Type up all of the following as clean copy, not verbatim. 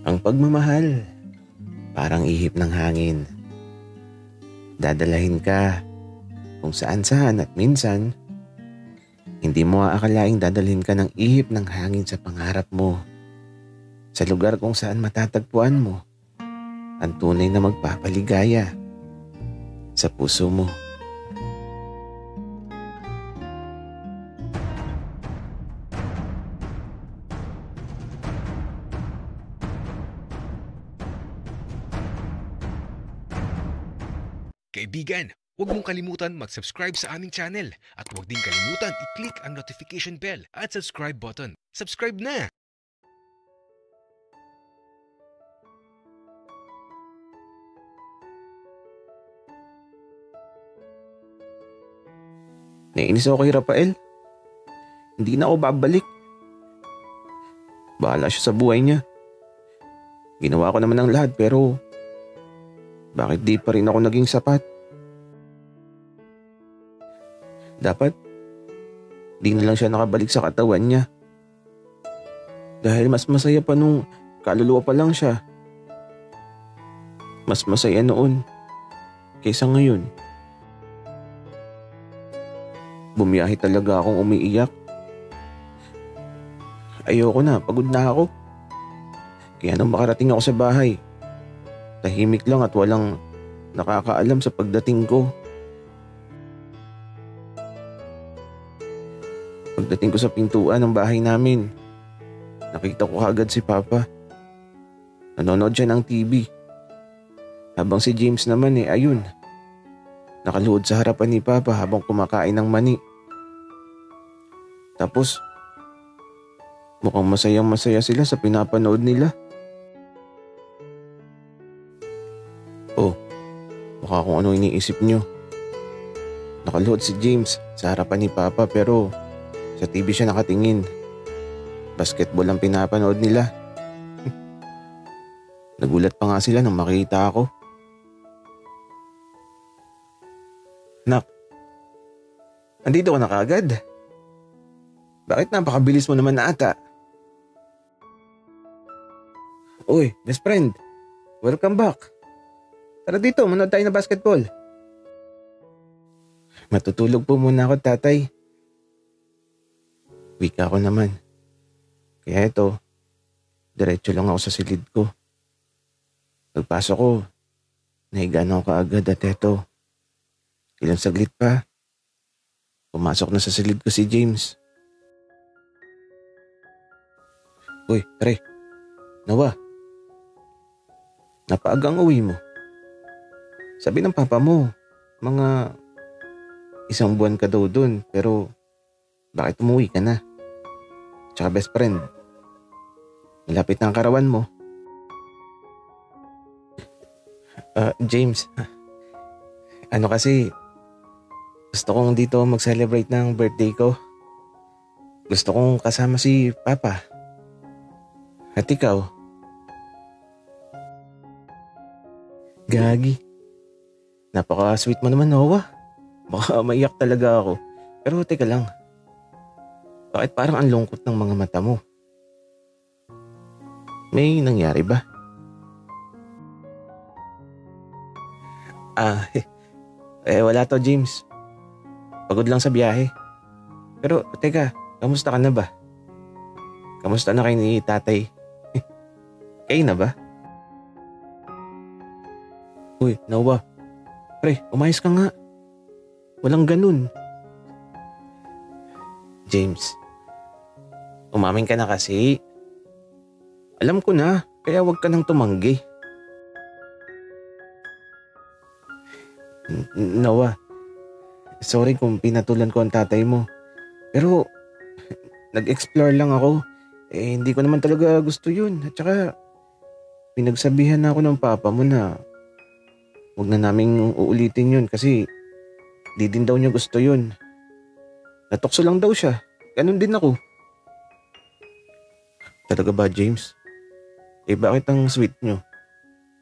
Ang pagmamahal, parang ihip ng hangin. Dadalahin ka kung saan-saan at minsan, hindi mo aakalaing dadalhin ka ng ihip ng hangin sa pangarap mo. Sa lugar kung saan matatagpuan mo ang tunay na magpapaligaya sa puso mo. Kaibigan, huwag mong kalimutan mag-subscribe sa aming channel at huwag din kalimutan i-click ang notification bell at subscribe button. Subscribe na! Nainis ako kay Rafael. Hindi na ako babalik. Bahala siya sa buhay niya. Ginawa ko naman ang lahat pero bakit di pa rin ako naging sapat? Dapat di na lang siya nakabalik sa katawan niya. Dahil mas masaya pa nung kaluluwa pa lang siya. Mas masaya noon kaysa ngayon. Bumiyahe talaga akong umiiyak. Ayoko na, pagod na ako. Kaya nung makarating ako sa bahay, tahimik lang at walang nakakaalam sa pagdating ko. Pagdating ko sa pintuan ng bahay namin, nakita ko kaagad si Papa. Nanonood siya ng TV. Habang si James naman ayun, nakaluhod sa harapan ni Papa habang kumakain ng mani. Tapos, mukhang masayang-masaya sila sa pinapanood nila. Oh, mukha kung ano iniisip nyo. Nakaluhod si James sa harapan ni Papa pero sa TV siya nakatingin. Basketball ang pinapanood nila. Nagulat pa nga sila nang makita ako. Nak, andito ka na kaagad? Bakit napakabilis mo naman na ata? Uy, best friend. Welcome back. Tara dito, manood tayo na basketball. Matutulog po muna ako, tatay. Wika ko naman. Kaya ito, diretso lang ako sa silid ko. Pagpasok ko, nahiga na ako kaagad at eto. Ilang saglit pa, pumasok na sa silid ko si James. Uy, pre. Nawa. Napaagang uwi mo. Sabi ng papa mo, mga 1 buwan ka daw dun, pero bakit umuwi ka na? Tsaka best friend, malapit na ang karawan mo. James, ano kasi, gusto kong dito mag-celebrate ng birthday ko. Gusto kong kasama si Papa. At ikaw? Gagi. Napaka-sweet mo naman, Noah. Baka maiyak talaga ako. Pero teka lang. Bakit parang ang lungkot ng mga mata mo? May nangyari ba? Wala to, James. Pagod lang sa biyahe. Pero teka, kamusta ka na ba? Kamusta na kayo ni tatay? Kayo na ba? Uy, Noah. Pre, umayos ka nga. Walang ganun. James, umamin ka na kasi. Alam ko na, kaya wag ka nang tumanggi. Noah, sorry kung pinatulan ko ang tatay mo. Pero nag-explore lang ako. Hindi ko naman talaga gusto yun. At saka pinagsabihan na ako ng papa mo na wag na naming uulitin yun kasi di din daw niya gusto yun. Natukso lang daw siya. Ganun din ako. Talaga ba, James? Bakit ang sweet nyo?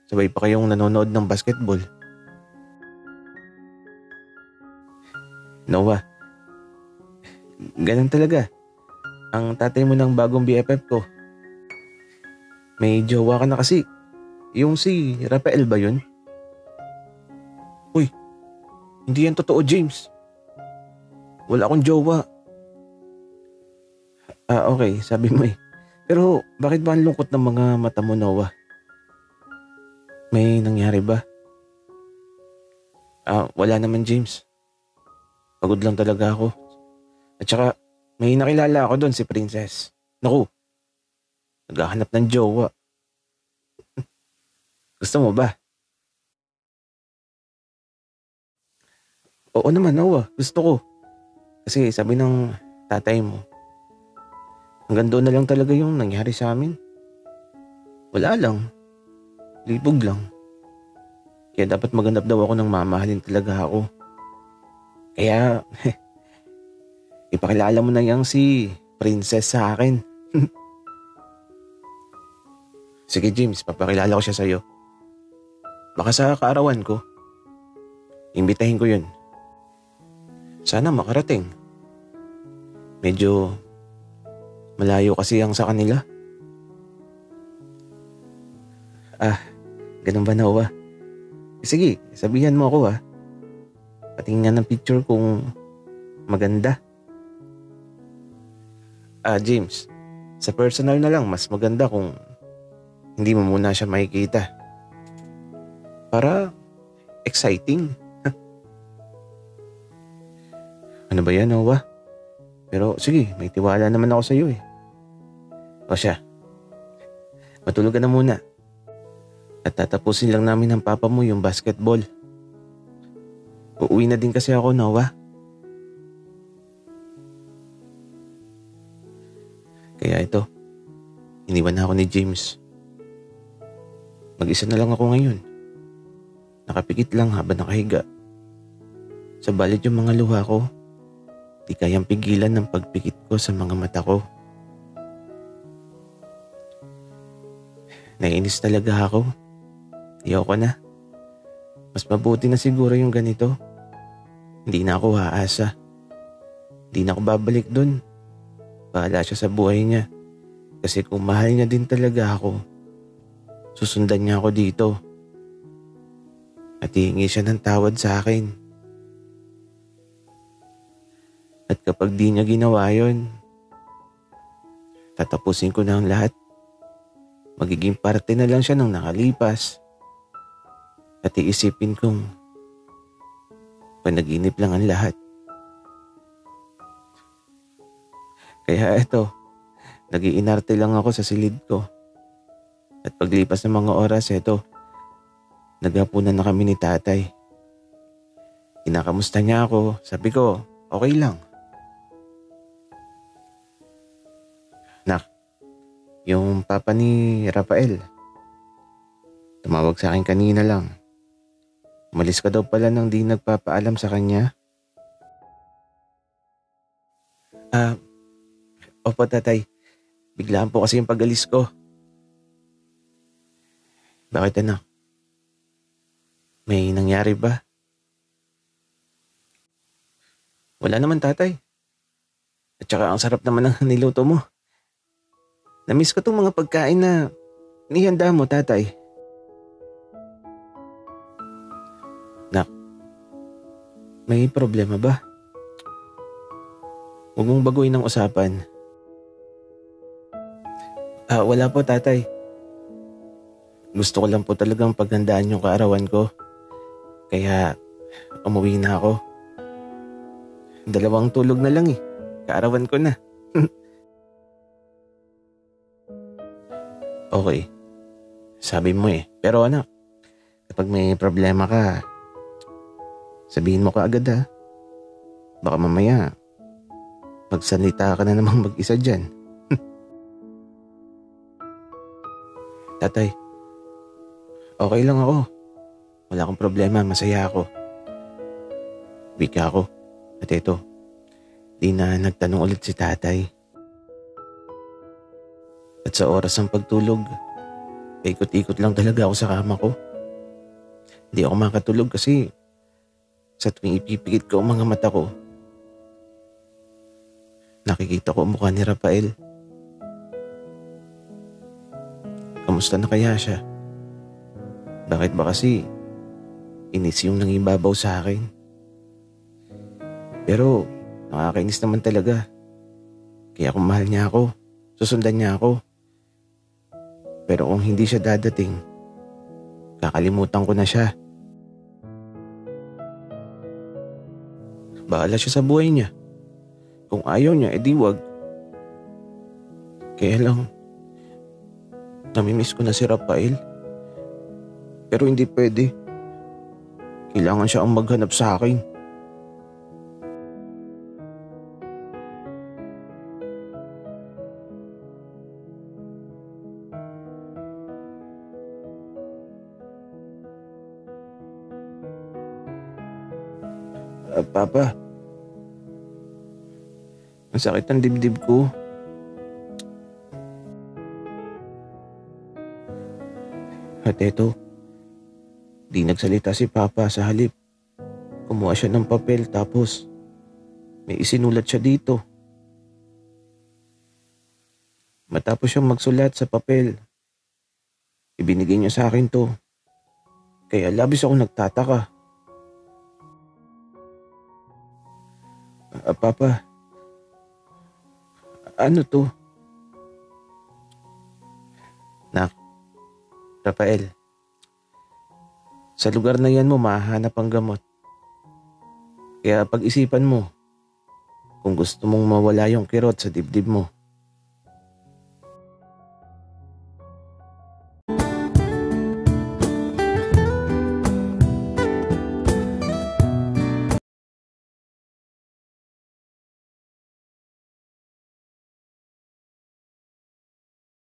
Sabay pa kayong nanonood ng basketball. Noah, ganun talaga. Ang tatay mo ng bagong BFF ko. May jowa ka na kasi. Yung si Rafael ba yun? Uy, hindi yan totoo, James. Wala akong jowa. Okay, sabi mo eh. Pero bakit ba ang lungkot ng mga mata mo, Noah? May nangyari ba? Wala naman, James. Pagod lang talaga ako. At saka, may nakilala ako doon, si Princess. Naku, naghahanap ng jowa. Gusto mo ba? Oo naman, Noah. Gusto ko. Kasi sabi ng tatay mo, hanggang doon na lang talaga yung nangyari sa amin. Wala lang. Libog lang. Kaya dapat maghanap daw ako ng mamahalin talaga ako. Kaya, ipakilala mo na yang si Princess sa akin. Sige James, papakilala ko siya sa'yo. Baka sa kaarawan ko. Imbitahin ko yun. Sana makarating. Medyo malayo kasi ang sa kanila. Ganun ba, Noah? Sige, sabihan mo ako Patingnan ng picture kung maganda. James, sa personal na lang, mas maganda kung hindi mo muna siya makikita. Para exciting. Ano ba yan, Noah? Pero sige, may tiwala naman ako sa iyo eh. O siya, matulog ka na muna. At tatapusin lang namin ng papa mo yung basketball. Uuwi na din kasi ako, Noah. Kaya ito, iniwan na ako ni James. Mag-isa na lang ako ngayon. Nakapikit lang habang nakahiga. Sa balid yung mga luha ko, di kayang pigilan ng pagpikit ko sa mga mata ko. Naiinis talaga ako. Ayoko na. Mas mabuti na siguro yung ganito. Hindi na ako haasa. Hindi na ako babalik dun. Bahala siya sa buhay niya. Kasi kung mahal niya din talaga ako, susundan niya ako dito. At hihingi siya ng tawad sa akin. At kapag di niya ginawa yun, tatapusin ko na ang lahat. Magiging parte na lang siya ng nakalipas. At iisipin kong panaginip lang ang lahat. Kaya eto, nag-iinarte lang ako sa silid ko. At paglipas ng mga oras, eto, naghapunan na kami ni tatay. Kinakamusta niya ako. Sabi ko, okay lang. Nak, yung papa ni Rafael, tumawag sa akin kanina lang. Umalis ka daw pala nang di nagpapaalam sa kanya. Opo tatay, biglaan po kasi yung pag-alis ko. Bakit anak? May nangyari ba? Wala naman tatay. At saka ang sarap naman ng niluto mo. Namiss ko tong mga pagkain na nihanda mo tatay. Nak, may problema ba? Huwag mong baguhin ang usapan. Wala po tatay. Gusto ko lang po talagang paghandaan yung kaarawan ko. Kaya umuwi na ako. 2 tulog na lang kaarawan ko na. Okay. Sabi mo Pero anak, kapag may problema ka, sabihin mo ka agad Baka mamaya, magsalita ka na namang mag-isa dyan. Tatay, okay lang ako. Wala akong problema, masaya ako. Wika ako. At ito, di na nagtanong ulit si tatay. At sa oras ng pagtulog, ikot-ikot lang talaga ako sa kama ko. Hindi ako makatulog kasi sa tuwing ipipikit ko ang mga mata ko, nakikita ko ang mukha ni Rafael. kamusta na kaya siya. Bakit ba kasi inis yung nangibabaw sa akin? Pero nakakainis naman talaga. Kaya kung mahal niya ako, susundan niya ako. Pero kung hindi siya dadating, kakalimutan ko na siya. Bahala siya sa buhay niya. Kung ayaw niya, edi wag. Kaya lang, namimiss ko na si Rafael. Pero hindi pwede. Kailangan siya ang maghanap sa akin. Papa, ang sakit ng dibdib ko. At eto, di nagsalita si Papa sa halip. Kumuha siya ng papel tapos may isinulat siya dito. Matapos siyang magsulat sa papel, ibinigay niya sa akin to. Kaya labis ako nagtataka. Papa, ano to? Nak, Rafael, sa lugar na yan mo mahahanap ang gamot. Kaya pag-isipan mo kung gusto mong mawala yung kirot sa dibdib mo.